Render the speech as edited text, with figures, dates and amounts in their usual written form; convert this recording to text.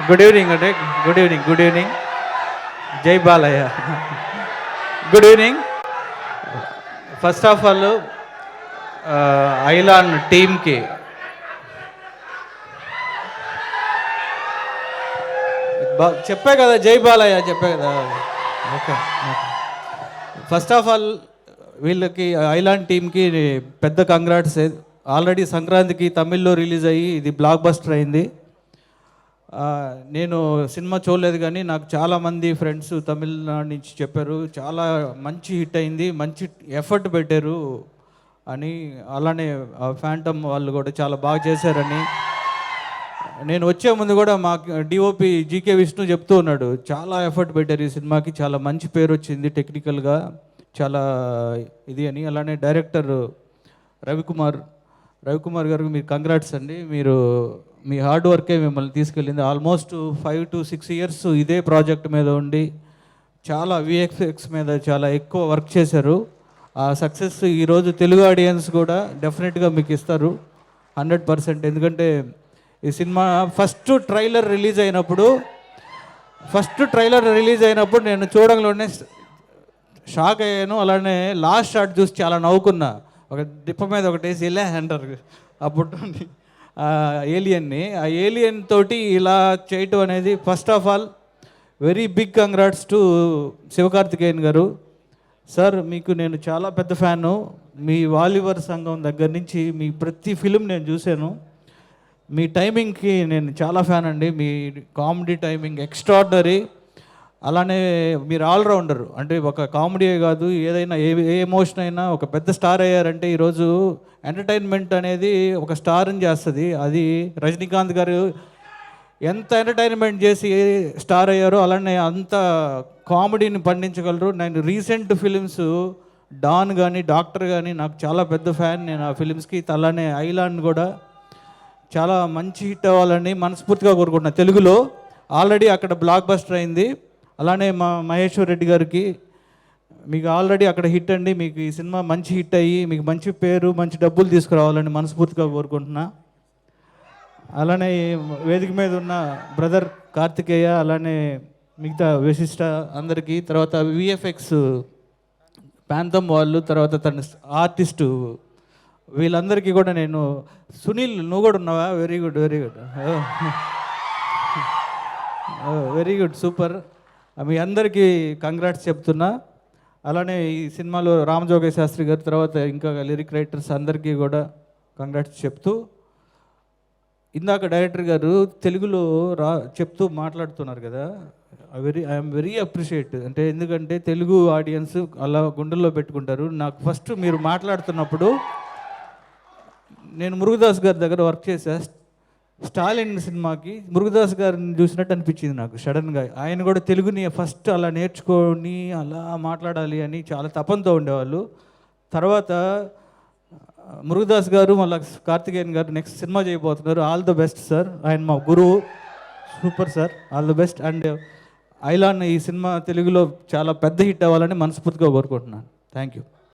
Good evening అంటే good evening. జై Balayya. Good evening. First of all Ayalaan టీమ్కి చెప్పే కదా, జై బాలయ్య చెప్పే కదా. ఓకే. ఫస్ట్ ఆఫ్ ఆల్ వీళ్ళకి ఐలాండ్ టీమ్కి పెద్ద కంగ్రాట్స్. ఆల్రెడీ సంక్రాంతికి తమిళ్లో రిలీజ్ అయ్యి ఇది బ్లాక్ బస్టర్ అయింది. నేను సినిమా చూడలేదు కానీ నాకు చాలామంది ఫ్రెండ్స్ తమిళనాడు నుంచి చెప్పారు చాలా మంచి హిట్ అయింది, మంచి ఎఫర్ట్ పెట్టారు అని. అలానే ఫ్యాంటమ్ వాళ్ళు కూడా చాలా బాగా చేశారని. నేను వచ్చే ముందు కూడా మా డిఓపి జీకే విష్ణు చెప్తూ ఉన్నాడు, చాలా ఎఫర్ట్ పెట్టారు ఈ సినిమాకి, చాలా మంచి పేరు వచ్చింది టెక్నికల్గా చాలా ఇది అని. అలానే డైరెక్టర్ రవికుమార్ గారికి మీరు కంగ్రాట్స్ అండి. మీరు మీ హార్డ్ వర్కే మిమ్మల్ని తీసుకెళ్ళింది. ఆల్మోస్ట్ 5 to 6 years ఇదే ప్రాజెక్ట్ మీద ఉండి చాలా విఎఫ్ఎక్స్ మీద చాలా ఎక్కువ వర్క్ చేశారు. ఆ సక్సెస్ ఈరోజు తెలుగు ఆడియన్స్ కూడా డెఫినెట్గా మీకు ఇస్తారు 100%. ఎందుకంటే ఈ సినిమా ఫస్ట్ ట్రైలర్ రిలీజ్ అయినప్పుడు నేను చూడంలోనే షాక్ అయ్యాను. అలానే లాస్ట్ షాట్ చూసి చాలా నవ్వుకున్నా. ఒక డిప్ప మీద ఒకటేసి ఇలా అంటారు అప్పుడు ఏలియన్ని. ఆ ఏలియన్ తోటి ఇలా చేయటం అనేది first of all very big congrats to Sivakarthikeyan garu. Sir మీకు నేను చాలా పెద్ద ఫ్యాను. మీ వాలీవర్ సంఘం దగ్గర నుంచి మీ ప్రతి ఫిలిం నేను చూశాను. మీ టైమింగ్కి నేను చాలా ఫ్యాన్ అండి. మీ కామెడీ టైమింగ్ ఎక్స్ట్రాడినరీ. అలానే మీరు ఆల్రౌండర్, అంటే ఒక కామెడీ కాదు, ఏదైనా ఏ ఎమోషన్ అయినా ఒక పెద్ద స్టార్ అయ్యారంటే ఈరోజు ఎంటర్టైన్మెంట్ అనేది ఒక స్టార్ని చేస్తుంది. అది రజనీకాంత్ గారు ఎంత ఎంటర్టైన్మెంట్ చేసి స్టార్ అయ్యారో అలానే అంత కామెడీని పండించగలరు. నేను రీసెంట్ ఫిలిమ్స్ డాన్ కానీ డాక్టర్ కానీ నాకు చాలా పెద్ద ఫ్యాన్ నేను ఆ ఫిలిమ్స్కి. అలానే ఐలాండ్ కూడా చాలా మంచి హిట్ అవ్వాలని మనస్ఫూర్తిగా కోరుకుంటున్నాను. తెలుగులో ఆల్రెడీ అక్కడ బ్లాక్ బస్టర్ అయింది. అలానే మా మహేశ్వర్ రెడ్డి గారికి మీకు ఆల్రెడీ అక్కడ హిట్ అండి. మీకు ఈ సినిమా మంచి హిట్ అయ్యి మీకు మంచి పేరు మంచి డబ్బులు తీసుకురావాలని మనస్ఫూర్తిగా కోరుకుంటున్నా. అలానే వేదిక మీద ఉన్న బ్రదర్ కార్తికేయ, అలానే మిగతా విశిష్ట అందరికీ, తర్వాత విఎఫ్ఎక్స్ ప్యాంతమ్ వాళ్ళు, తర్వాత తన ఆర్టిస్టు వీళ్ళందరికీ కూడా నేను సునీల్ నువ్వు కూడా ఉన్నావా? Very good very good super. మీ అందరికీ కంగ్రాట్స్ చెప్తున్నా. అలానే ఈ సినిమాలో రామజోగయ్య శాస్త్రి గారు, తర్వాత ఇంకా లిరిక్ రైటర్స్ అందరికీ కూడా కంగ్రాట్స్ చెప్తూ, ఇందాక డైరెక్టర్ గారు తెలుగులో చెప్తూ మాట్లాడుతున్నారు కదా, ఐఎమ్ వెరీ అప్రిషియేట్. అంటే ఎందుకంటే తెలుగు ఆడియన్స్ అలా గుండెల్లో పెట్టుకుంటారు. నాకు ఫస్ట్ మీరు మాట్లాడుతున్నప్పుడు నేను మురుగదాస్ గారి దగ్గర వర్క్ చేశా. స్టాలిన్ సినిమాకి మురుగదాస్ గారిని చూసినట్టు అనిపించింది నాకు సడన్గా. ఆయన కూడా తెలుగుని ఫస్ట్ అలా నేర్చుకొని అలా మాట్లాడాలి అని చాలా తపంతో ఉండేవాళ్ళు. తర్వాత మురుగదాస్ గారు మళ్ళీ కార్తికేయన్ గారు నెక్స్ట్ సినిమా చేయబోతున్నారు. All the best sir. ఆయన మా గురువు. Super sir, all the best. And Ayalaan ఈ సినిమా తెలుగులో చాలా పెద్ద హిట్ అవ్వాలని మనస్ఫూర్తిగా కోరుకుంటున్నాను. Thank you.